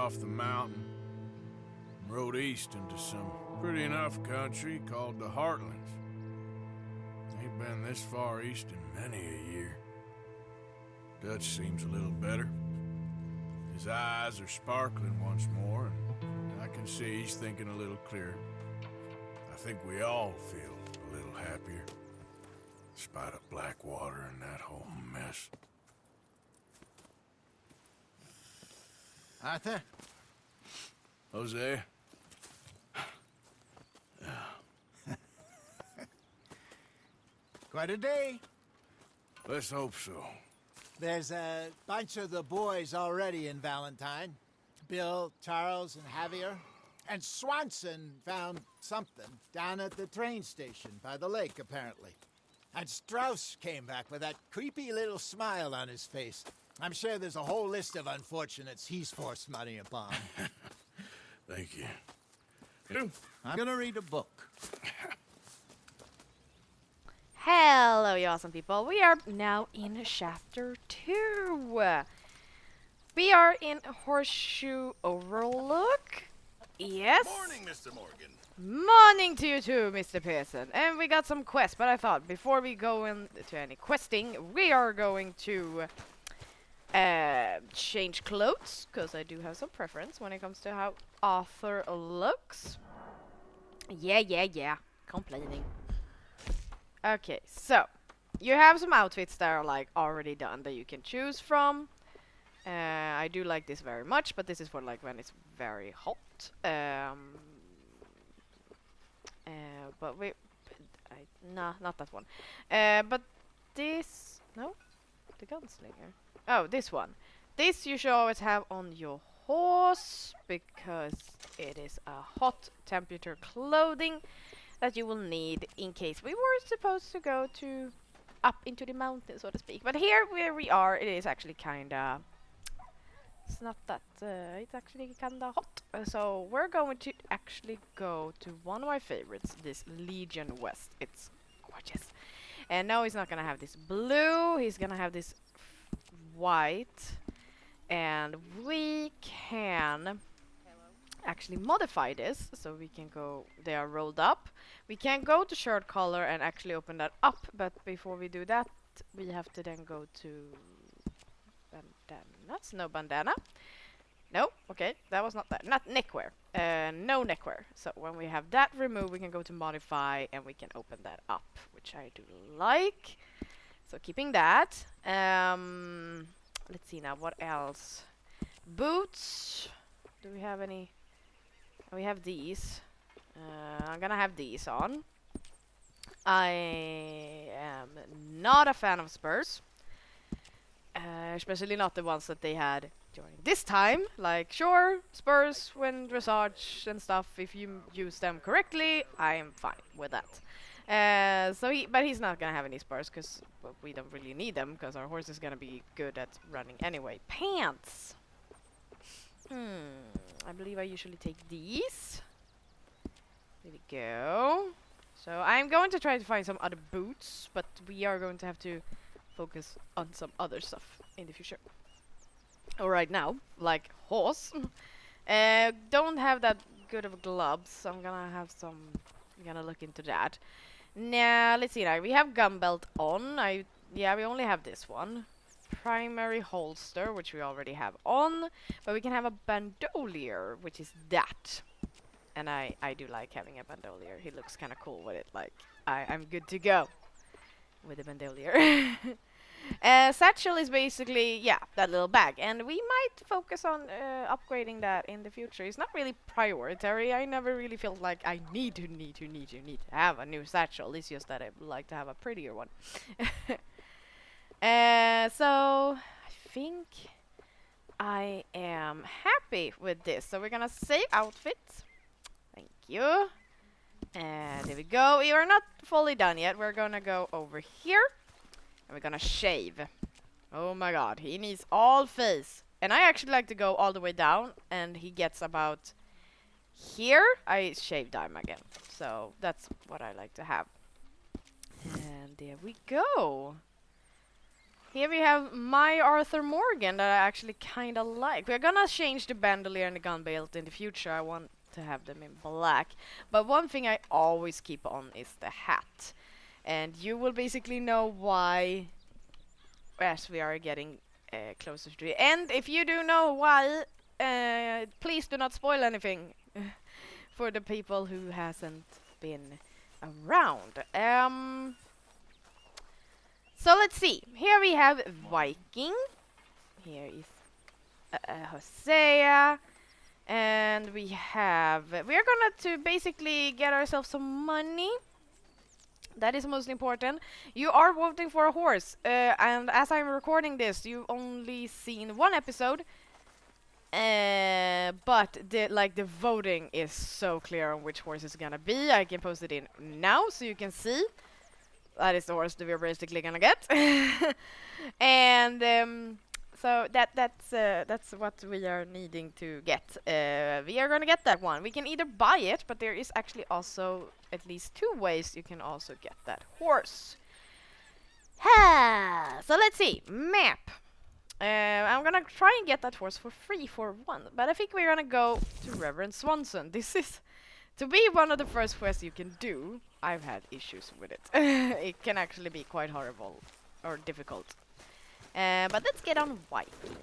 off the mountain and rode east into some pretty enough country called the Heartlands. Ain't been this far east in many a year. Dutch seems a little better. His eyes are sparkling once more, and I can see he's thinking a little clearer. I think we all feel a little happier, despite of Blackwater and that whole mess. Arthur? Hosea? Quite a day. Let's hope so. There's a bunch of the boys already in Valentine. Bill, Charles, and Javier. And Swanson found something down at the train station by the lake, apparently. And Strauss came back with that creepy little smile on his face. I'm sure there's a whole list of unfortunates he's forced money upon. Thank you. I'm gonna read a book. Hello, you awesome people. We are now in chapter 2. We are in Horseshoe Overlook. Yes. Morning, Mr. Morgan. Morning to you too, Mr. Pearson. And we got some quests, but I thought before we go into any questing, we are going to change clothes, because I do have some preference when it comes to how Arthur looks. Yeah. Complaining. Okay, so you have some outfits that are like already done that you can choose from. I do like this very much, but this is for like when it's very hot. But nah, not that one. But this, no, the gunslinger. Oh, this one. This you should always have on your horse because it is a hot temperature clothing that you will need in case we were supposed to go to up into the mountains, so to speak. But here where we are, it is actually kinda. It's not that. It's actually kinda hot. So we're going to actually go to one of my favorites, this Legion West. It's gorgeous. And now he's not gonna have this blue. He's gonna have this white, and we can actually modify this so we can go. They are rolled up. We can go to shirt collar and actually open that up, but before we do that, we have to then go to bandanas. No bandana. No, okay, that was not that. Not neckwear. No neckwear. So when we have that removed, we can go to modify and we can open that up, which I do like. So keeping that. Let's see now, what else? Boots. Do we have any? We have these. I'm gonna have these on. I am not a fan of spurs. Especially not the ones that they had during this time. Like, sure, spurs when dressage and stuff, if you use them correctly, I am fine with that. But he's not gonna have any spurs because we don't really need them because our horse is gonna be good at running anyway. Pants. I believe I usually take these. There we go. So I'm going to try to find some other boots, but we are going to have to focus on some other stuff in the future. Or right now, like horse. Don't have that good of gloves, so I'm gonna look into that. Now, let's see now. We have gun belt on. We only have this one. Primary holster, which we already have on, but we can have a bandolier, which is that. And I do like having a bandolier. He looks kind of cool with it. Like, I'm good to go with the bandolier. Satchel is basically, that little bag. And we might focus on upgrading that in the future. It's not really prioritary. I never really felt like I need to have a new satchel. It's just that I would like to have a prettier one. So I think I am happy with this. So we're gonna save outfits. Thank you. And there we go. We are not fully done yet. We're gonna go over here and we're gonna shave. Oh my god, he needs all face. And I actually like to go all the way down, and he gets about here. I shave dime again. So that's what I like to have. And there we go. here we have my Arthur Morgan that I actually kind of like. We're gonna change the bandolier and the gun belt in the future. I want to have them in black. But one thing I always keep on is the hat. And you will basically know why as we are getting closer to the end. If you do know why, please do not spoil anything for the people who hasn't been around. So let's see. Here we have Viking. Here is Hosea. And we have... we're gonna to basically get ourselves some money. That is most important. You are voting for a horse. And as I'm recording this, you've only seen one episode. But the voting is so clear on which horse it's gonna be. I can post it in now so you can see. That is the horse that we're basically gonna get. And so that's what we are needing to get. We are gonna get that one. We can either buy it, but there is actually also at least 2 ways you can also get that horse. So let's see. Map. I'm gonna try and get that horse for free for one, but I think we're gonna go to Reverend Swanson. This is to be one of the first quests you can do. I've had issues with it. It can actually be quite horrible or difficult. But let's get on Viking.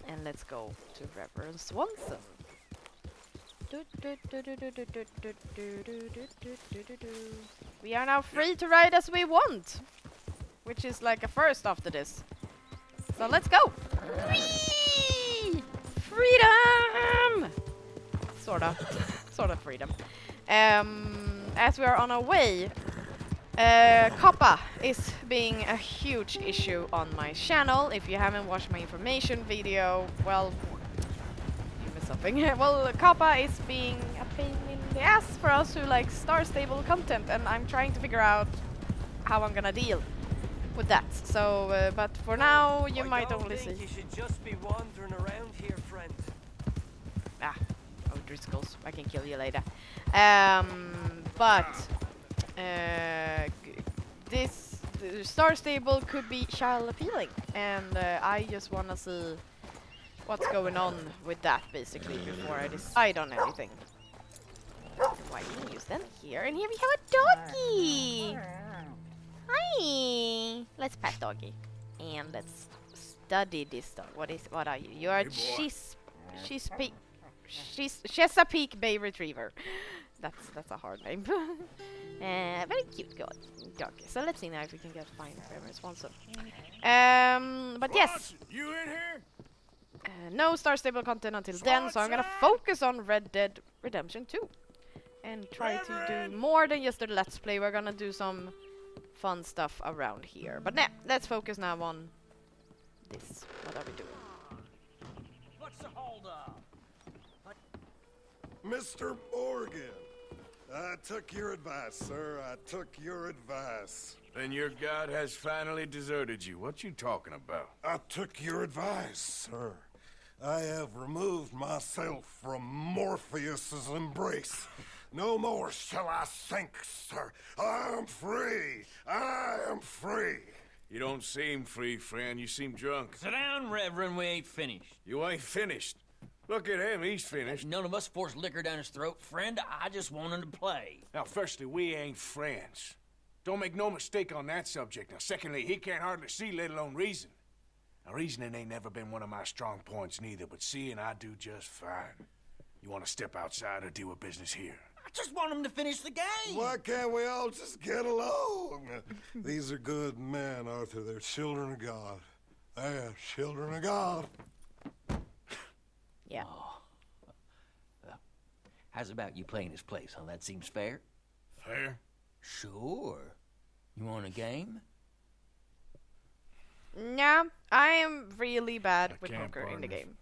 And let's go to Reverend Swanson. We are now free to ride as we want, which is like a first after this. So let's go! Whee! Freedom! Sort of freedom. As we are on our way, Coppa is being a huge issue on my channel. If you haven't watched my information video, well, you missed something. Well, Coppa is being a pain in the ass for us who like star-stable content, and I'm trying to figure out how I'm gonna deal with that. So, but for now, you might only see. You should just be wandering around here, friend. Driscolls, I can kill you later. This Star Stable could be child appealing, and I just wanna see what's going on with that basically before I decide on anything. Why can you stand here? And here we have a doggy. Hi. Let's pet doggy, and let's study this dog. What are you? You are Chesapeake Bay Retriever. That's a hard name. Very cute dog. So let's see now if we can find Reverend Swanson. But yes. You in here? No Star Stable content until then, so I'm gonna focus on Red Dead Redemption 2 and try to do more than just a Let's Play. We're gonna do some fun stuff around here. But now let's focus now on this. What are we doing? What's the hold up? Mr. Morgan, I took your advice, sir. I took your advice. Then your god has finally deserted you. What you talking about? I took your advice, sir. I have removed myself from Morpheus's embrace. No more shall I sink, sir. I am free. I am free. You don't seem free, friend. You seem drunk. Sit down, Reverend. We ain't finished. You ain't finished. Look at him, he's finished. None of us forced liquor down his throat, friend. I just wanted to play. Now, firstly, we ain't friends. Don't make no mistake on that subject. Now, secondly, he can't hardly see, let alone reason. Now, reasoning ain't never been one of my strong points neither, but seeing I do just fine. You want to step outside or deal with business here? I just want him to finish the game. Why can't we all just get along? These are good men, Arthur. They're children of God. They're children of God. Yeah. How's about you playing his place, huh? That seems fair? Fair? Sure. You want a game? Yeah, I am really bad with can't, poker in the partners. game.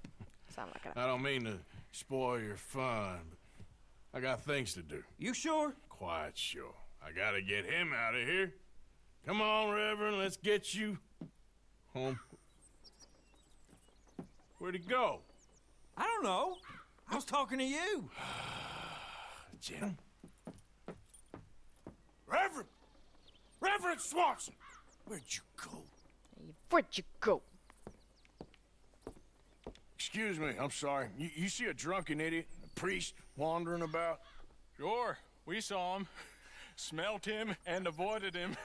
Sound like that. I don't mean to spoil your fun, but I got things to do. You sure? Quite sure. I gotta get him out of here. Come on, Reverend, let's get you home. Where'd he go? I don't know. I was talking to you. Jim? Reverend! Reverend Swanson! Where'd you go? He Where'd you go? Excuse me, I'm sorry. You see a drunken idiot, a priest, wandering about? Sure, we saw him, smelt him, and avoided him.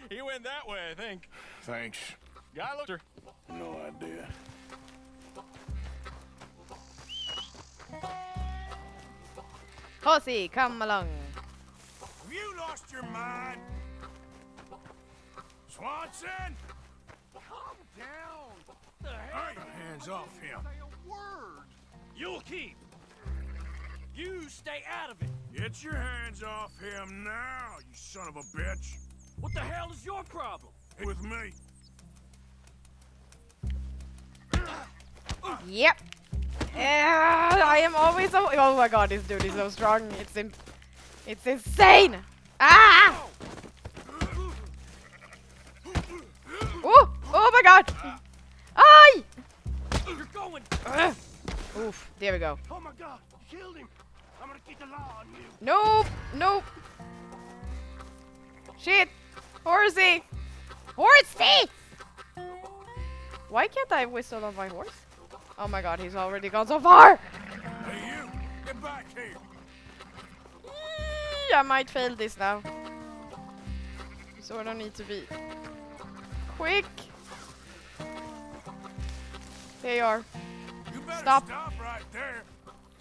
He went that way, I think. Thanks. Guy looked her. No idea. Hosea, come along. Have you lost your mind? Swanson! Calm down. Hey, hands off him. Say a word. You'll keep. You stay out of it. Get your hands off him now, you son of a bitch. What the hell is your problem? With me. Yep. I am always so. Oh my god, this dude is so strong. It's insane. Ah! Oh! Oh my god! Ay! You're going. Oof. There we go. Oh my God! You killed him. I'm gonna keep the law on you. Nope. Nope. Shit. Horsey. Horsey! Why can't I whistle on my horse? Oh my god, he's already gone so far! Hey, you! Get back here! I might fail this now. So I don't need to be quick. There you are. You better Stop. stop right there!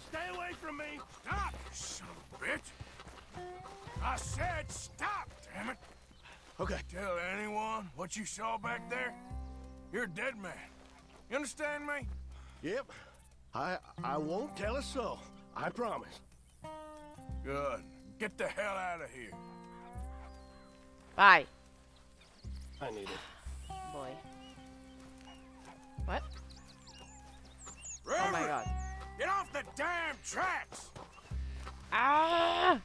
Stay away from me. Stop, you son of a bitch! I said stop, damn it! Okay. Tell anyone what you saw back there? You're a dead man. You understand me? Yep. I won't tell a soul. I promise. Good. Get the hell out of here. Bye. I need it. Boy. What? Oh Reverend, my god. get off the damn tracks! Ah!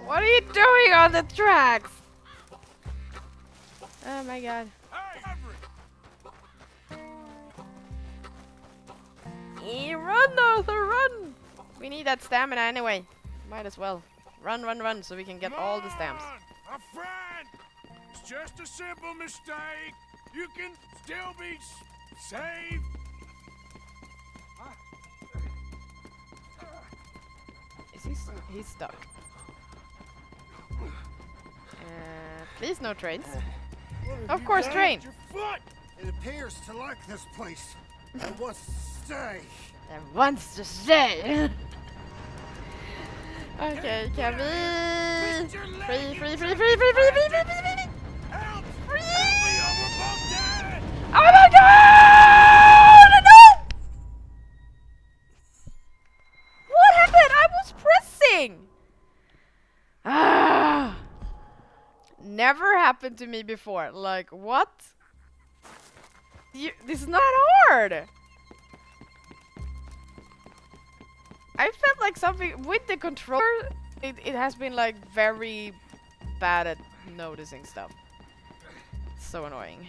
What are you doing on the tracks? Oh my god. Hey, Reverend! Run, Arthur, run! We need that stamina anyway. Might as well. Run, run, run, so we can get all the stamps. Come on, my friend! It's just a simple mistake. You can still be saved. Is he? He's stuck. Please no trains. Of course, train. Your foot! It appears to like this place and wants to stay. And wants to stay. Okay, can we? Free, free, free, free, free, free, free, free, free, free. Help! Free! Help me, we're both dead! Oh my god! No! What happened? I was pressing. Ah! Never happened to me before. Like what? This is not hard. I felt like something with the controller. It has been like very bad at noticing stuff. So annoying.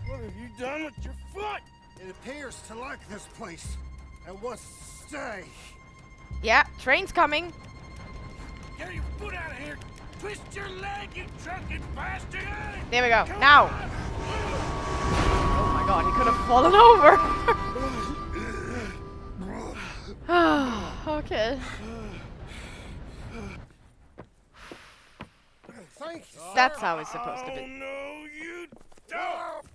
What have you done with your foot? It appears to like this place and wants to stay. Yeah, train's coming. Get your foot out of here! Twist your leg, you drunken bastard! There we go. Come Now. on. Oh my god, he could have fallen over. Okay. Thank you. That's how it's supposed to Oh, be. no, you don't!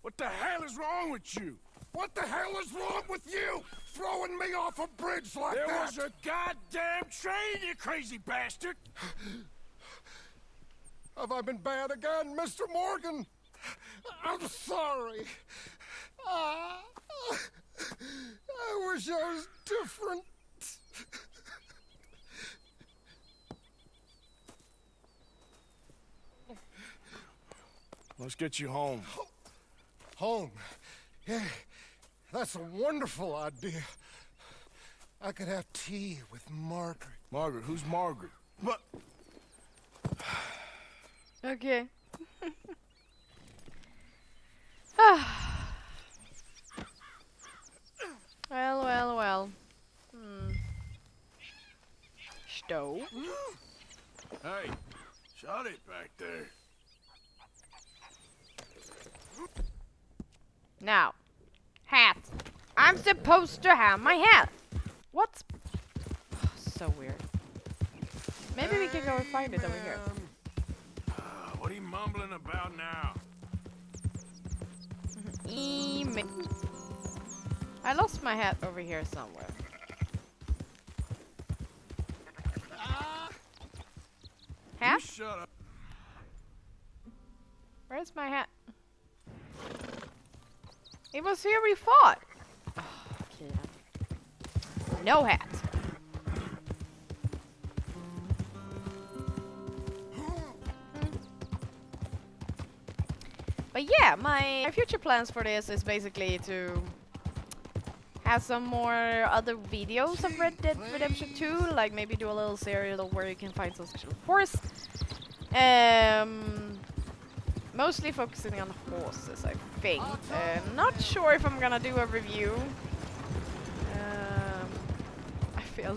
What the hell is wrong with you? What the hell is wrong with you? Throwing me off a bridge like There that? was a goddamn train, you crazy bastard! Have I been bad again, Mr. Morgan? I'm sorry. I wish I was different. Let's get you home. Home. Yeah, that's a wonderful idea. I could have tea with Margaret. Margaret, who's Margaret? What? Okay. Well, well, well. Stove. Hey, shut it back there. Now, hat. I'm supposed to have my hat. What? Oh, so weird. Maybe we can go and find it over here. What are you mumbling about now? I lost my hat over here somewhere. Hat? You shut up. Where's my hat? It was here we fought. Oh, okay. No hat. But yeah, my future plans for this is basically to have some more other videos of Red Dead Redemption 2, like maybe do a little series where you can find some special horse. Mostly focusing on horses, I think. Not sure if I'm gonna do a review. I feel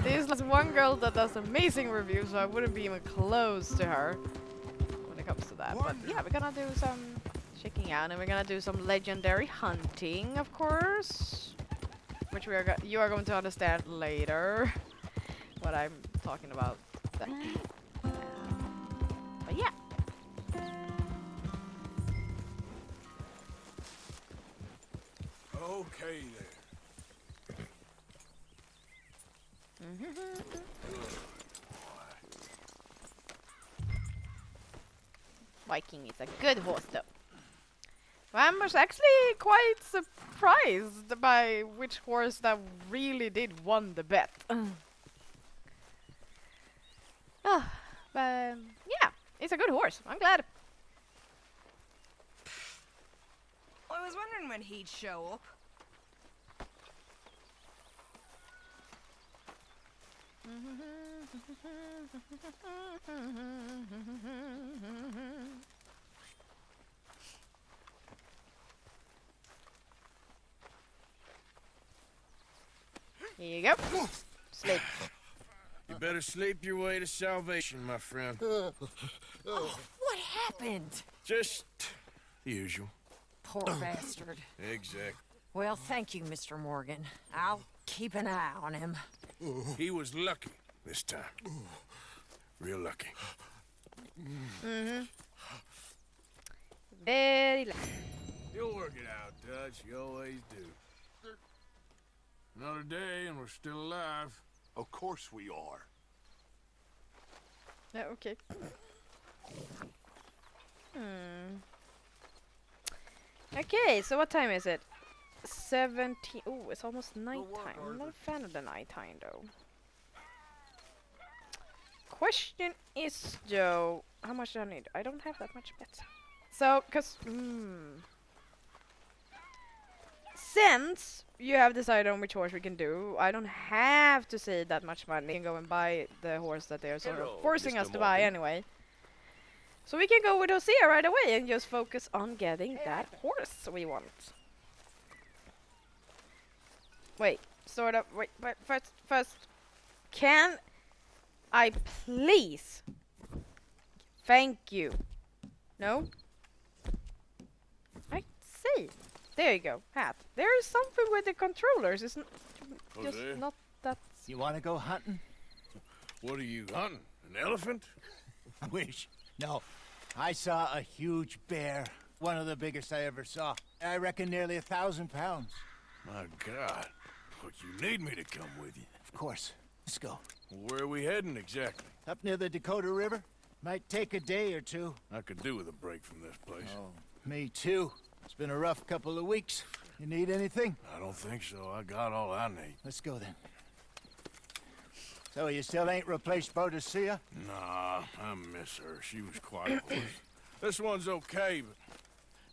there's this one girl that does amazing reviews, so I wouldn't be even close to her when it comes to that. But yeah, we're gonna do some checking out, and we're gonna do some legendary hunting, of course, which you are going to understand later what I'm talking about. But yeah. Okay there. Viking is a good horse, though. I was actually quite surprised by which horse that really did won the bet. But yeah, it's a good horse. I'm glad. I was wondering when he'd show up. Here you go. Sleep. You better sleep your way to salvation, my friend. Oh, what happened? Just the usual. Poor bastard. Exactly. Well, thank you, Mr. Morgan. I'll keep an eye on him. He was lucky this time. Real lucky. Very lucky. You'll work it out, Dutch. You always do. Another day and we're still alive. Of course we are. Yeah, okay. Okay, so what time is it? 17. Oh, it's almost nighttime. I'm not a fan of the nighttime, though. Question is, though, how much do I need? I don't have that much bets. So, since you have decided on which horse we can do, I don't have to save that much money. We can go and buy the horse that they're sort of forcing us to buy anyway. So we can go with Hosea right away and just focus on getting that horse we want. Wait, sort of. Wait, but first, can I please? Thank you. No? I see. There you go, hat. There is something with the controllers. It's just not that. You want to go hunting? What are you hunting? An elephant? I wish. No. I saw a huge bear. One of the biggest I ever saw. I reckon nearly 1,000 pounds. My God. But you need me to come with you. Of course. Let's go. Where are we heading exactly? Up near the Dakota River. Might take a day or two. I could do with a break from this place. Oh, me too. It's been a rough couple of weeks. You need anything? I don't think so. I got all I need. Let's go then. So you still ain't replaced Hosea? Nah, I miss her. She was quite a horse. This one's okay,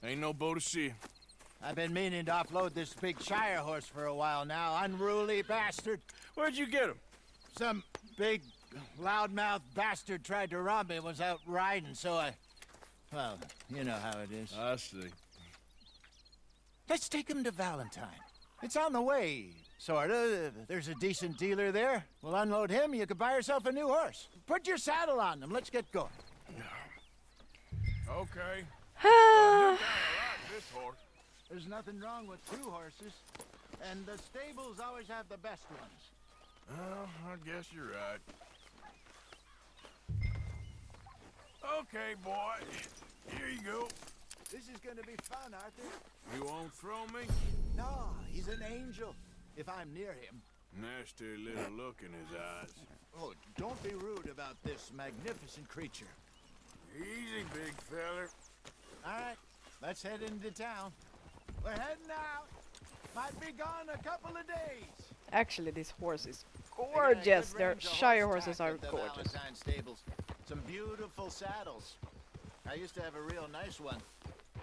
but ain't no Hosea. I've been meaning to offload this big Shire horse for a while now. Unruly bastard. Where'd you get him? Some big, loudmouth bastard tried to rob me and was out riding, so I... Well, you know how it is. I see. Let's take him to Valentine. It's on the way, sorta. There's a decent dealer there. We'll unload him, you could buy yourself a new horse. Put your saddle on him, let's get going. Okay. I like this horse. There's nothing wrong with 2 horses, and the stables always have the best ones. Well, I guess you're right. Okay, boy. Here you go. This is gonna be fun, Arthur. You won't throw me? No, he's an angel, if I'm near him. Nasty little look in his eyes. Oh, don't be rude about this magnificent creature. Easy, big feller. All right, let's head into town. We're heading out. Might be gone a couple of days. Actually, this horse is They got a gorgeous. good Their range of Shire horse horses tack are at the gorgeous. Valentine stables. Some beautiful saddles. I used to have a real nice one.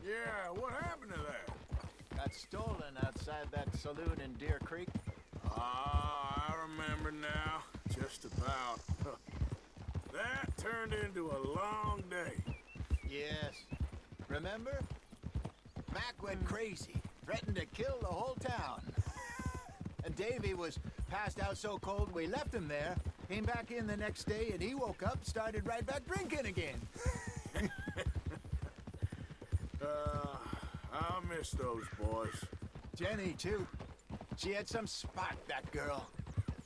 Yeah, what happened to that? Got stolen outside that saloon in Deer Creek. Ah, I remember now. Just about. That turned into a long day. Yes. Remember? Mac went crazy, threatened to kill the whole town. And Davy was passed out so cold we left him there. Came back in the next day and he woke up, started right back drinking again. I miss those boys. Jenny, too. She had some spark, that girl.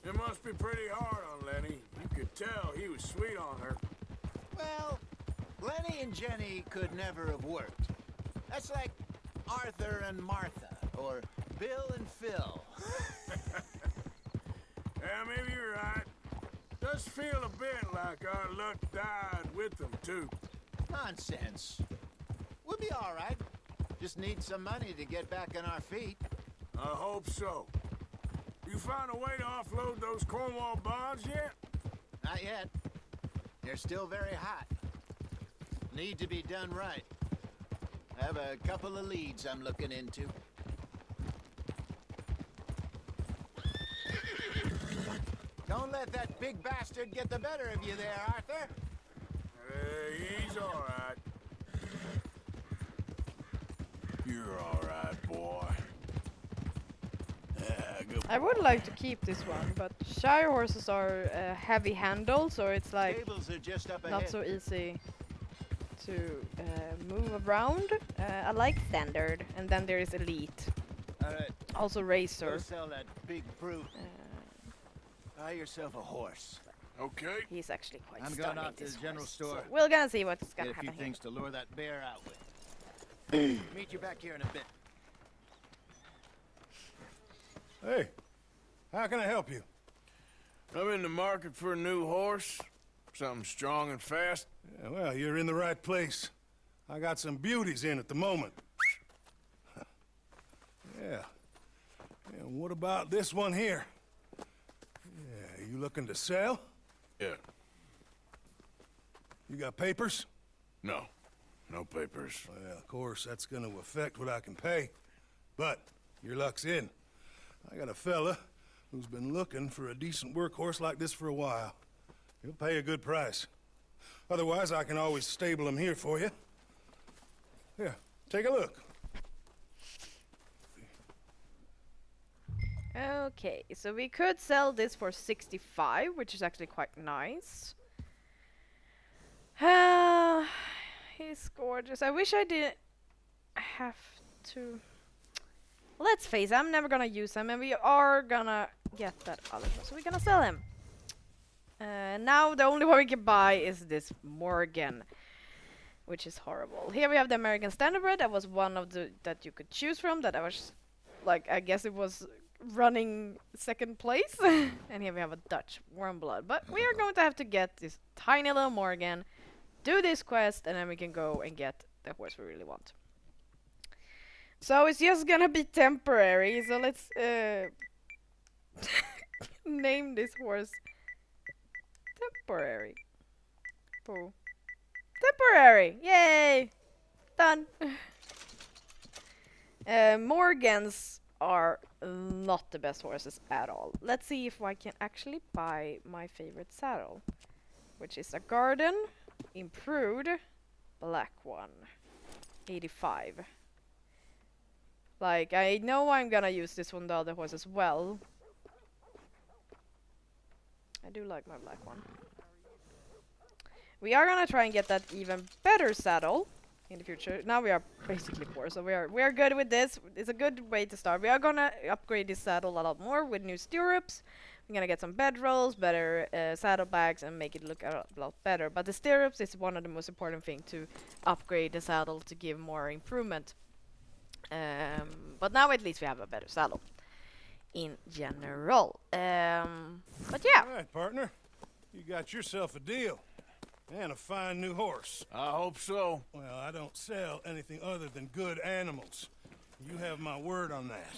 It must be pretty hard on Lenny. You could tell he was sweet on her. Well, Lenny and Jenny could never have worked. That's like Arthur and Martha, or Bill and Phil. Yeah, maybe you're right. Does feel a bit like our luck died with them, too. Nonsense. We'll be all right. Just need some money to get back on our feet. I hope so. You found a way to offload those Cornwall bonds yet? Not yet. They're still very hot. Need to be done right. I have a couple of leads I'm looking into. Don't let that big bastard get the better of you there, Arthur. He's all right. You're all right, boy. Good. I would like to keep this one, but Shire horses are heavy handled, so it's like Stables are just up ahead. not so easy to move around. I like standard, and then there is elite, All right, also go racer. sell that big brute. Buy yourself a horse. Okay. He's actually quite I'm stunning, going out to this the general horse. store. So we're gonna see what's Get gonna a few happen here. things to lure that bear out with. Meet you back here in a bit. Hey, how can I help you? I'm in the market for a new horse. Something strong and fast. Yeah, well, you're in the right place. I got some beauties in at the moment. Yeah. And what about this one here? Yeah, you looking to sell? Yeah. You got papers? No. No papers. Well, of course, that's gonna affect what I can pay. But your luck's in. I got a fella who's been looking for a decent workhorse like this for a while. He'll pay a good price. Otherwise, I can always stable him here for you. Here, take a look. Okay, so we could sell this for 65, which is actually quite nice. He's gorgeous. I wish I didn't have to. Let's face it, I'm never gonna use him, and we are gonna get that other one, so we're gonna sell him. Now the only one we can buy is this Morgan, which is horrible. Here we have the American Standardbred. That was one of the that you could choose from. That I was like, I guess it was running second place. And here we have a Dutch Warm Blood. But we are going to have to get this tiny little Morgan, do this quest, and then we can go and get the horse we really want. So it's just gonna be temporary. So let's name this horse Temporary. Oh. Temporary! Yay! Done. Morgans are not the best horses at all. Let's see if I can actually buy my favorite saddle, which is a Garden Improved Black one. 85. Like, I know I'm gonna use this on the other horse as well. I do like my black one. We are gonna try and get that even better saddle. in the future. Now we are basically poor, so we are good with this. It's a good way to start. We are gonna upgrade this saddle a lot more with new stirrups. We're gonna get some bedrolls, better saddlebags, and make it look a lot better. But the stirrups is one of the most important thing to upgrade the saddle to give more improvement. But now at least we have a better saddle in general. But yeah. All right, partner. You got yourself a deal. And a fine new horse. I hope so. Well, I don't sell anything other than good animals. You have my word on that.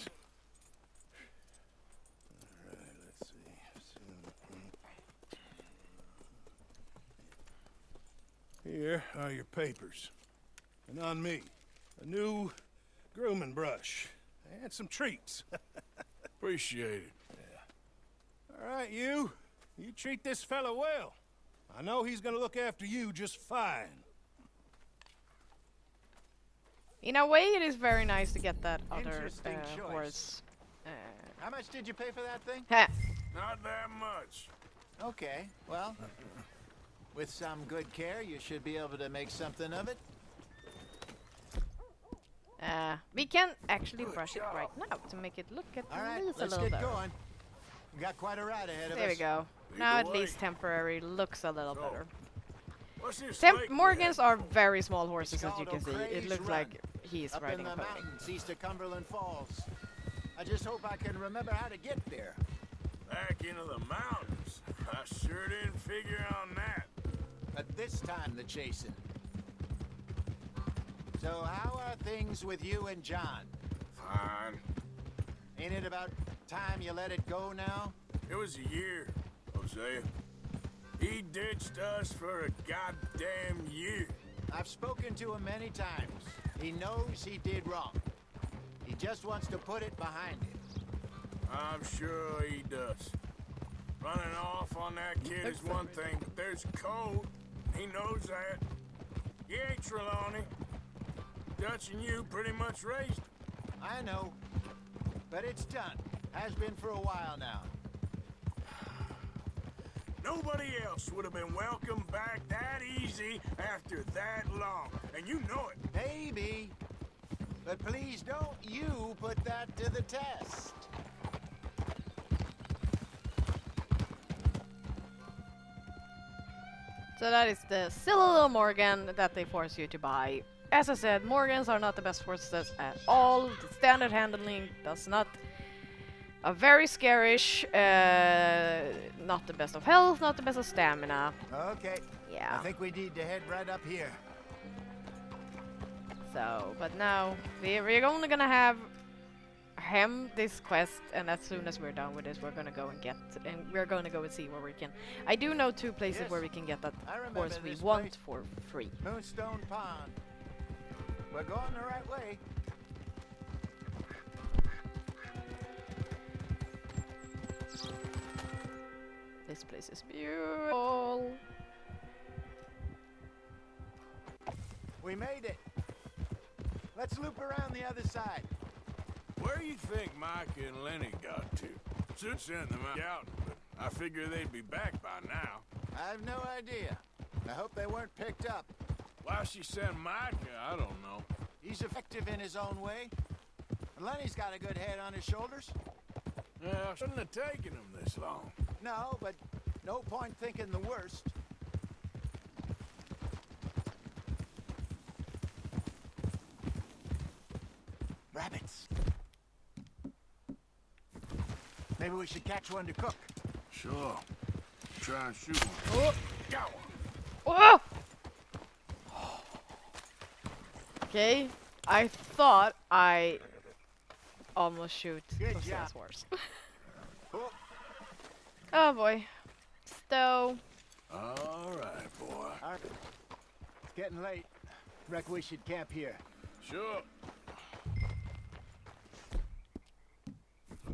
All right, let's see. Here are your papers. And on me, a new grooming brush. And some treats. Appreciate it. All right, you treat this fella well. I know he's gonna look after you just fine. In a way, it is very nice to get that other Interesting choice. horse. How much did you pay for that thing? Ha! Not that much. Okay, well, with some good care, you should be able to make something of it. We can actually brush it right now to make it look at All right, least a let's little get better. going. We got quite a ride ahead of There us. we go. Lead Now the at way. least temporary looks a little So, better. What's this lake we Morgans have? are very small horses, It's as you called can see. It O'Creagh's looks Run, like he's Up in riding the a pony. mountains east of Cumberland Falls. I just hope I can remember how to get there. Back into the mountains. I sure didn't figure on that. But this time the chasing. So how are things with you and John? Fine. Ain't it about time you let it go now? It was a year, Hosea. He ditched us for a goddamn year. I've spoken to him many times. He knows he did wrong. He just wants to put it behind him. I'm sure he does. Running off on that kid is one thing, but there's code. He knows that. He ain't Trelawney. Dutch and you pretty much raised him. I know. But it's done. Has been for a while now. Nobody else would have been welcomed back that easy after that long. And you know it. Maybe. But please don't you put that to the test. So that is the silly little Morgan that they force you to buy. As I said, Morgans are not the best horses at all. The standard handling does not. A very scarish, not the best of health, not the best of stamina. Okay. Yeah. I think we need to head right up here. So, but now we're only gonna have him this quest, and as soon as we're done with this, we're gonna go and get, and we're gonna go and see where we can. I do know 2 places Yes, where we can get that I remember horse we this want place. for free. Moonstone Pond. We're going the right way. This place is beautiful. We made it. Let's loop around the other side. Where you think Micah and Lenny got to? Should send them out, but I figure they'd be back by now. I have no idea. I hope they weren't picked up. Why she sent Micah, I don't know. He's effective in his own way. And Lenny's got a good head on his shoulders. Yeah, shouldn't have taken him this long. No, but no point thinking the worst. Rabbits. Maybe we should catch one to cook. Sure. Try and shoot one. Oh! Got one. Oh! Okay, I thought I almost shoot Good Hosea's job. horse. Oh, Oh boy. So, All right, boy. all right. It's getting late. Reckon we should camp here. Sure.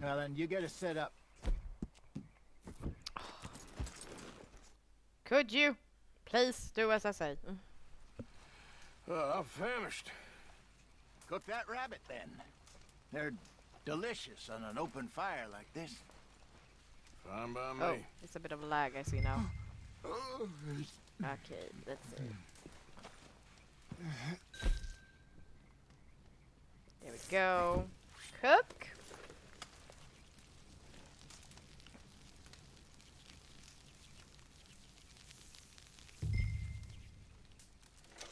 Well, then you get us set up. could you please do as I say? I'm famished. Cook that rabbit, then. They're delicious on an open fire like this. Fine by Oh, me. it's a bit of a lag, I see now. Okay, let's see. There we go. Cook.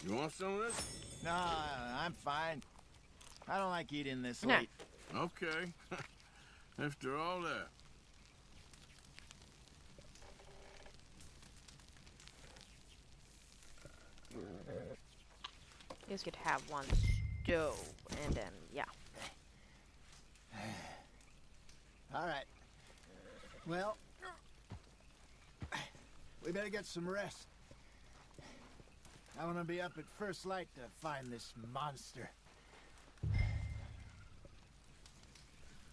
You want some of this? No, I'm fine. I don't like eating this Nah. late. Okay. After all that. Just could have one stove, and then yeah. All right. Well, we better get some rest. I want to be up at first light to find this monster.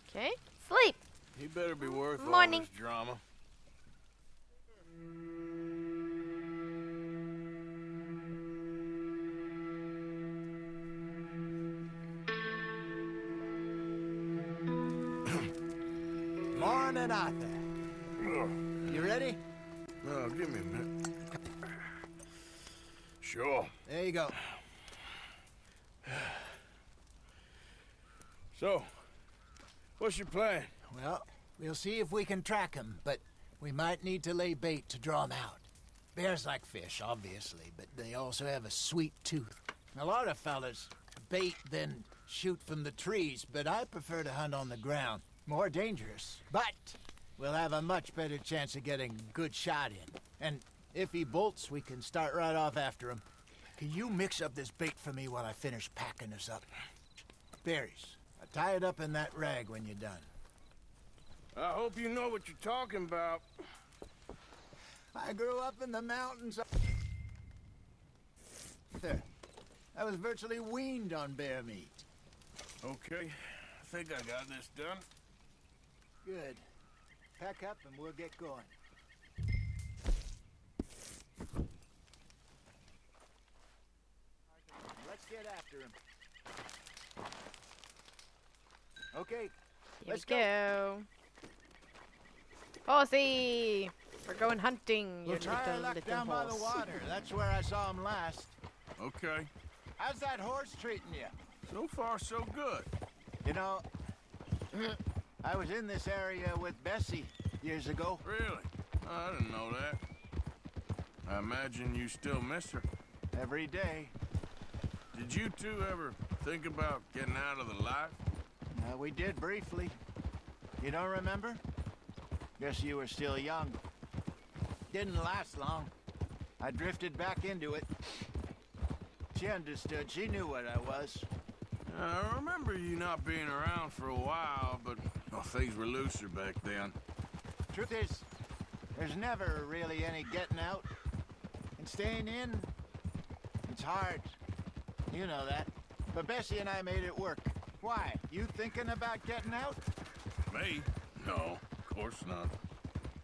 Okay, sleep. He better be worth all Morning. this drama. Morning, Arthur. You ready? Oh, give me a minute. Sure. There you go. So, what's your plan? Well, we'll see if we can track him, but we might need to lay bait to draw him out. Bears like fish, obviously, but they also have a sweet tooth. A lot of fellas bait, then shoot from the trees, but I prefer to hunt on the ground. More dangerous, but we'll have a much better chance of getting a good shot in. And if he bolts, we can start right off after him. Can you mix up this bait for me while I finish packing this up? Berries. Tie it up in that rag when you're done. I hope you know what you're talking about. I grew up in the mountains. There. I was virtually weaned on bear meat. Okay, I think I got this done. Good. Pack up and we'll get going. Let's get after him. Okay, Here let's we go. Hosea! We're going hunting. We'll you try our little, luck little down by the horse. water. That's where I saw him last. Okay, How's that horse treating you? so far so good. You know, I was in this area with Bessie years ago. Really? I didn't know that. I imagine you still miss her. Every day. Did you two ever think about getting out of the life? We did briefly. You don't remember? Guess you were still young. Didn't last long. I drifted back into it. She understood. She knew what I was. I remember you not being around for a while, but well, things were looser back then. Truth is, there's never really any getting out. And staying in, it's hard. You know that. But Bessie and I made it work. Why? You thinking about getting out? Me? No, of course not.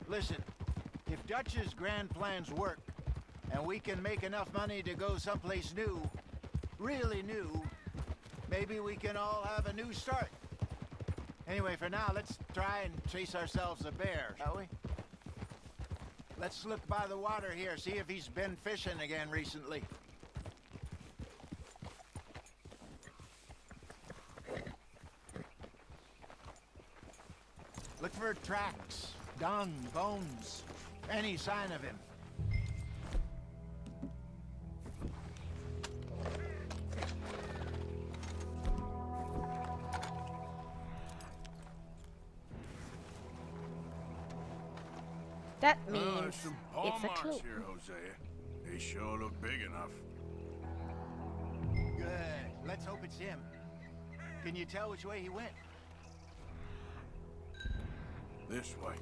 Listen, if Dutch's grand plans work, and we can make enough money to go someplace new, really new, maybe we can all have a new start. Anyway, for now, let's try and chase ourselves a bear, shall we? Let's look by the water here, see if he's been fishing again recently. Look for tracks, dung, bones, any sign of him. That There's means some paw it's a marks clue. here, Hosea. They sure look big enough. Good. Let's hope it's him. Can you tell which way he went? This way.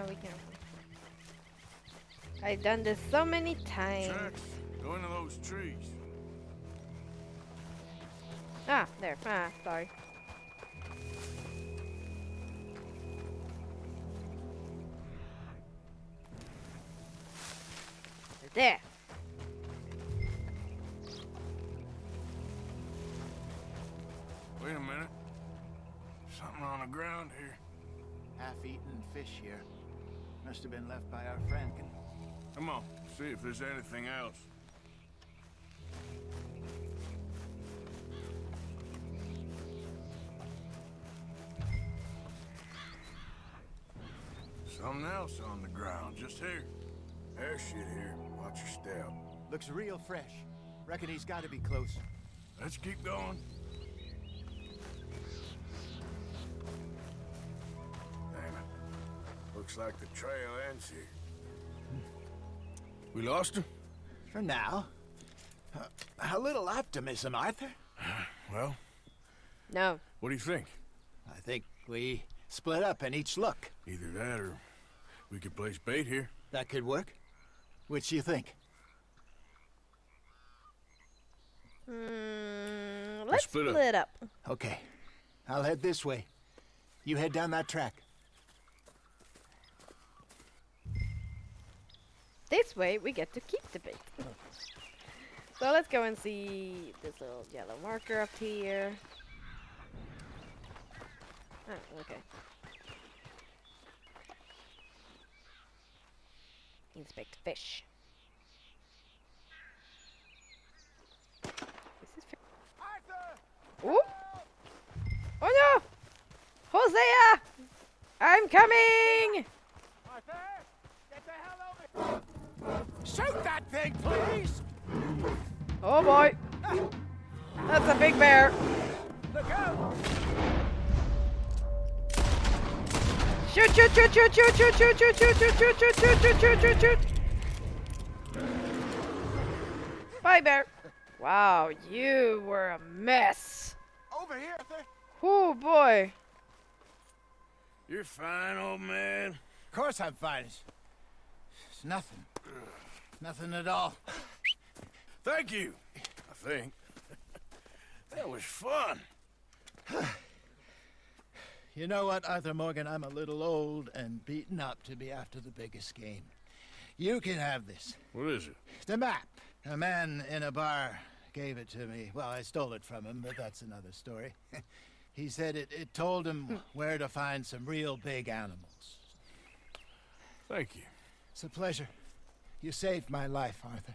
We can. I've done this so many times. Tracks. Go into those trees. Ah, there. Ah, sorry. There. Wait a minute. Something on the ground here. Half-eaten fish here. Must have been left by our friend. Come on, see if there's anything else. Something else on the ground, just here. There's shit here. Watch your step. Looks real fresh. Reckon he's got to be close. Let's keep going. Damn it. Looks like the trail ends here. We lost him? For now. A little optimism, Arthur. Well, No. what do you think? I think we split up and each look. Either that or we could place bait here. That could work. Which do you think? Let's split up. Okay. I'll head this way. You head down that track. This way we get to keep the bait. So let's go and see this little yellow marker up here. Oh, okay. Inspect fish. This is Ooh! Oh no! Hosea! I'm coming! Arthur! Get the hell over! Shoot that thing, please! Oh boy! That's a big bear! Look out! Shoot, shoot, shoot, shoot, shoot, shoot, shoot, shoot, shoot, shoot, shoot, shoot, shoot, shoot, shoot, shoot. Bye, bear. Wow, you were a mess. Over here, Arthur! Oh boy. You're fine, old man. Of course I'm fine. It's nothing. Nothing at all. Thank you, I think. That was fun. You know what, Arthur Morgan? I'm a little old and beaten up to be after the biggest game. You can have this. What is it? The map. A man in a bar gave it to me. Well, I stole it from him, but that's another story. He said it told him where to find some real big animals. Thank you. It's a pleasure. You saved my life, Arthur.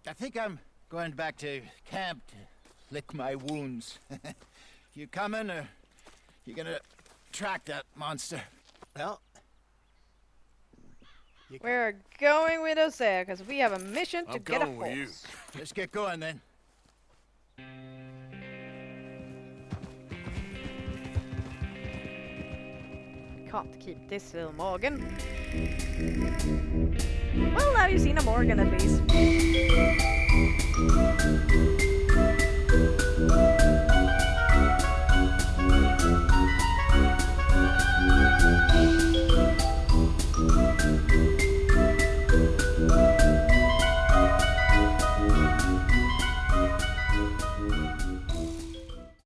I think I'm going back to camp to lick my wounds. You coming, or you gonna track that monster? Well, We're going with Hosea because we have a mission to I'm get a coming with you. horse. let's get going then. Can't keep this little Morgan. Well, now you've seen a Morgan at least.